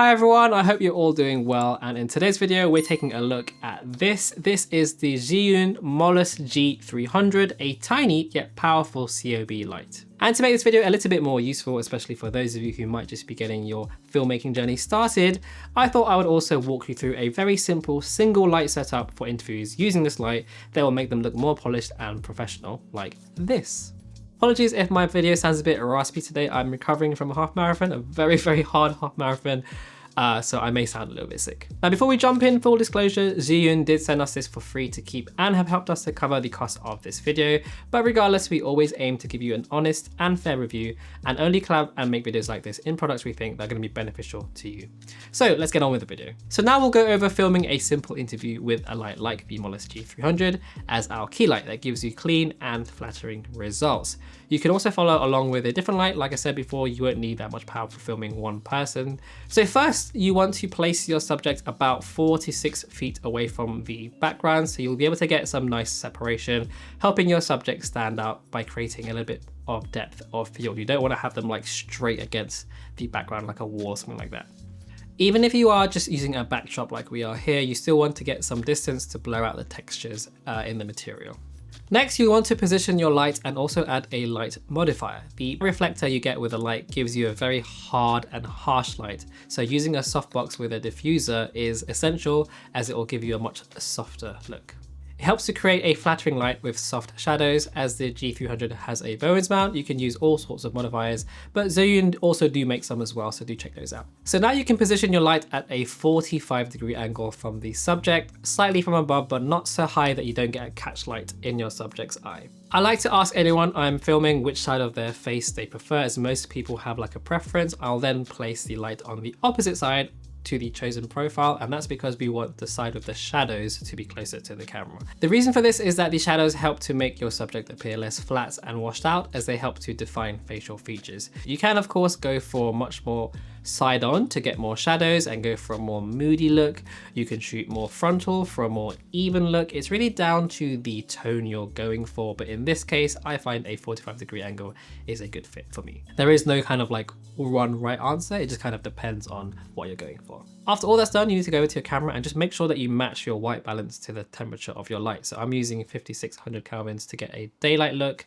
Hi everyone, I hope you're all doing well, and in today's video we're taking a look at this. This is the Zhiyun MOLUS G300, a tiny yet powerful COB light. And to make this video a little bit more useful, especially for those of you who might just be getting your filmmaking journey started, I thought I would also walk you through a very simple single light setup for interviews using this light that will make them look more polished and professional, like this. Apologies if my video sounds a bit raspy today. I'm recovering from a half marathon, a very hard half marathon. So I may sound a little bit sick. Now, before we jump in, full disclosure, Zhiyun did send us this for free to keep and have helped us to cover the cost of this video. But regardless, we always aim to give you an honest and fair review and only collab and make videos like this in products we think that are going to be beneficial to you. So let's get on with the video. So now we'll go over filming a simple interview with a light like the MOLUS G300 as our key light that gives you clean and flattering results. You can also follow along with a different light. Like I said before, you won't need that much power for filming one person. So first, you want to place your subject about 4 to 6 feet away from the background, so you'll be able to get some nice separation, helping your subject stand out by creating a little bit of depth of field. You don't want to have them like straight against the background like a wall or something like that. Even if you are just using a backdrop like we are here, you still want to get some distance to blur out the textures in the material. Next, you want to position your light and also add a light modifier. The reflector you get with a light gives you a very hard and harsh light, so using a softbox with a diffuser is essential as it will give you a much softer look. It helps to create a flattering light with soft shadows. As the G300 has a Bowens mount, you can use all sorts of modifiers, but Zhiyun also do make some as well, so do check those out. So now you can position your light at a 45-degree angle from the subject, slightly from above, but not so high that you don't get a catch light in your subject's eye. I like to ask anyone I'm filming which side of their face they prefer, as most people have like a preference. I'll then place the light on the opposite side to the chosen profile, and that's because we want the side with the shadows to be closer to the camera. The reason for this is that the shadows help to make your subject appear less flat and washed out, as they help to define facial features. You can of course go for much more side on to get more shadows and go for a more moody look. You can shoot more frontal for a more even look. It's really down to the tone you're going for, but in this case I find a 45-degree angle is a good fit for me. There is no kind of like one right answer, it just kind of depends on what you're going for. After all that's done, you need to go over to your camera and just make sure that you match your white balance to the temperature of your light. So I'm using 5600 kelvins to get a daylight look.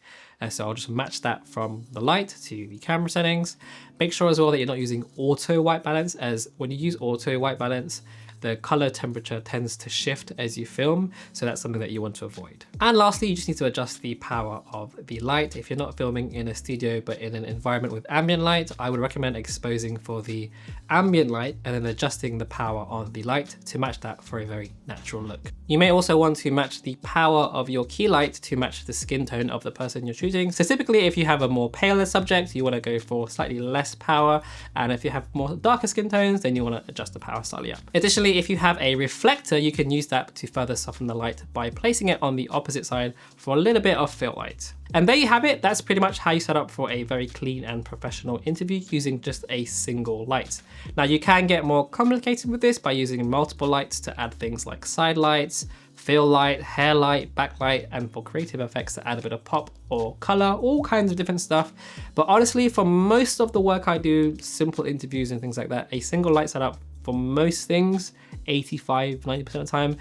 So I'll just match that from the light to the camera settings. Make sure as well that you're not using auto white balance, as when you use auto white balance, the color temperature tends to shift as you film, so that's something that you want to avoid. And lastly, you just need to adjust the power of the light. If you're not filming in a studio but in an environment with ambient light, I would recommend exposing for the ambient light and then adjusting the power on the light to match that for a very natural look. You may also want to match the power of your key light to match the skin tone of the person you're shooting. So typically if you have a more paler subject, you want to go for slightly less power, and if you have more darker skin tones, then you want to adjust the power slightly up. Additionally, if you have a reflector, you can use that to further soften the light by placing it on the opposite side for a little bit of fill light. And there you have it. That's pretty much how you set up for a very clean and professional interview using just a single light. Now you can get more complicated with this by using multiple lights to add things like side lights, fill light, hair light, backlight, and for creative effects to add a bit of pop or color, all kinds of different stuff. But honestly, for most of the work I do, simple interviews and things like that, a single light setup for most things, 85–90% of the time,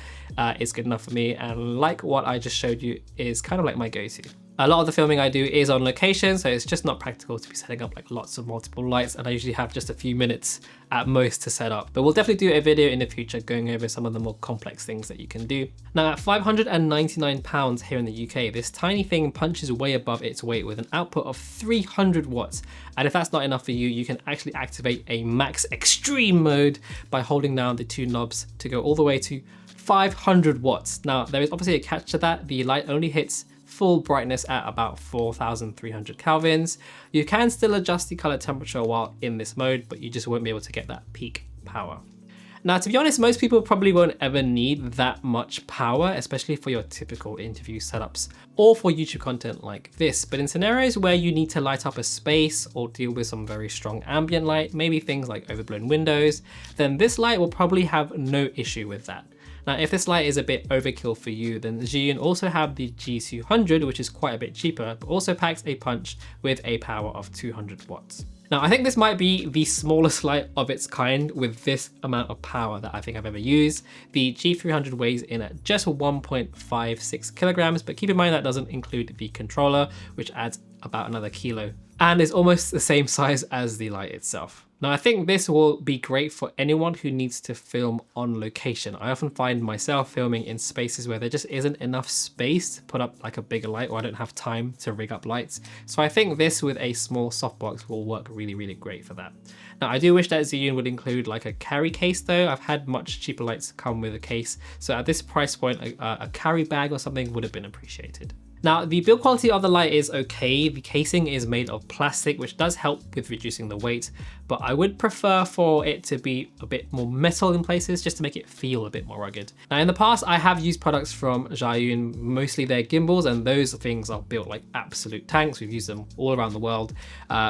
is good enough for me. And like what I just showed you is kind of like my go-to. A lot of the filming I do is on location, so it's just not practical to be setting up like lots of multiple lights, and I usually have just a few minutes at most to set up. But we'll definitely do a video in the future going over some of the more complex things that you can do. Now at £599 here in the UK, this tiny thing punches way above its weight with an output of 300 watts. And if that's not enough for you, you can actually activate a max extreme mode by holding down the 2 knobs to go all the way to 500 watts. Now there is obviously a catch to that. The light only hits full brightness at about 4300 kelvins. You can still adjust the color temperature while in this mode, but you just won't be able to get that peak power. Now, to be honest, most people probably won't ever need that much power, especially for your typical interview setups or for YouTube content like this. But in scenarios where you need to light up a space or deal with some very strong ambient light, maybe things like overblown windows, then this light will probably have no issue with that. Now, if this light is a bit overkill for you, then Zhiyun also have the G200, which is quite a bit cheaper, but also packs a punch with a power of 200 watts. Now, I think this might be the smallest light of its kind with this amount of power that I think I've ever used. The G300 weighs in at just 1.56 kilograms, but keep in mind that doesn't include the controller, which adds about another kilo, and is almost the same size as the light itself. Now, I think this will be great for anyone who needs to film on location. I often find myself filming in spaces where there just isn't enough space to put up like a bigger light, or I don't have time to rig up lights. So I think this with a small softbox will work really, really great for that. Now, I do wish that Zhiyun would include like a carry case though. I've had much cheaper lights come with a case. So at this price point, a carry bag or something would have been appreciated. Now, the build quality of the light is okay. The casing is made of plastic, which does help with reducing the weight, but I would prefer for it to be a bit more metal in places just to make it feel a bit more rugged. Now, in the past, I have used products from Zhiyun, mostly their gimbals, and those things are built like absolute tanks. We've used them all around the world.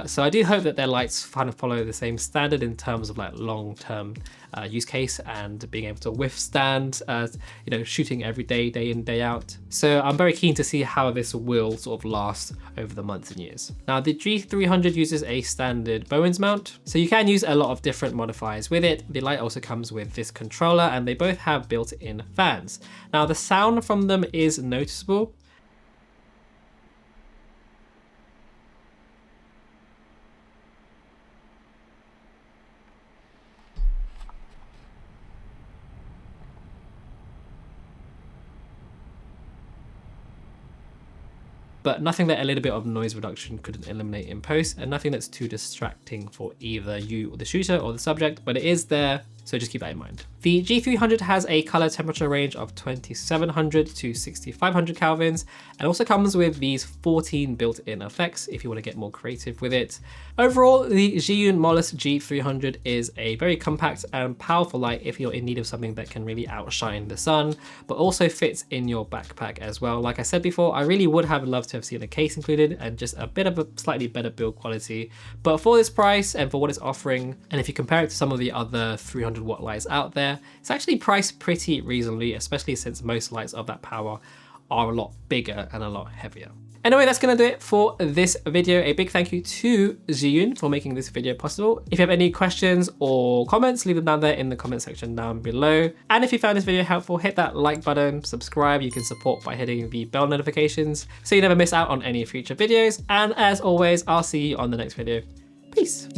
So I do hope that their lights kind of follow the same standard in terms of like long-term use case and being able to withstand shooting every day, day in, day out. So I'm very keen to see how this will sort of last over the months and years. Now, the G300 uses a standard Bowens mount, so you can use a lot of different modifiers with it. The light also comes with this controller, and they both have built-in fans. Now, the sound from them is noticeable. But nothing that a little bit of noise reduction couldn't eliminate in post, and nothing that's too distracting for either you or the shooter or the subject, but it is there, so just keep that in mind. The G300 has a color temperature range of 2700 to 6500 Kelvins, and also comes with these 14 built-in effects if you want to get more creative with it. Overall, the Zhiyun MOLUS G300 is a very compact and powerful light if you're in need of something that can really outshine the sun, but also fits in your backpack as well. Like I said before, I really would have loved to have seen a case included and just a bit of a slightly better build quality. But for this price and for what it's offering, and if you compare it to some of the other 300 watt lights out there, it's actually priced pretty reasonably, especially since most lights of that power are a lot bigger and a lot heavier. Anyway, that's gonna do it for this video. A big thank you to Zhiyun for making this video possible. If you have any questions or comments, leave them down there in the comment section down below. And if you found this video helpful, hit that like button, subscribe. You can support by hitting the bell notifications so you never miss out on any future videos. And as always, I'll see you on the next video. Peace.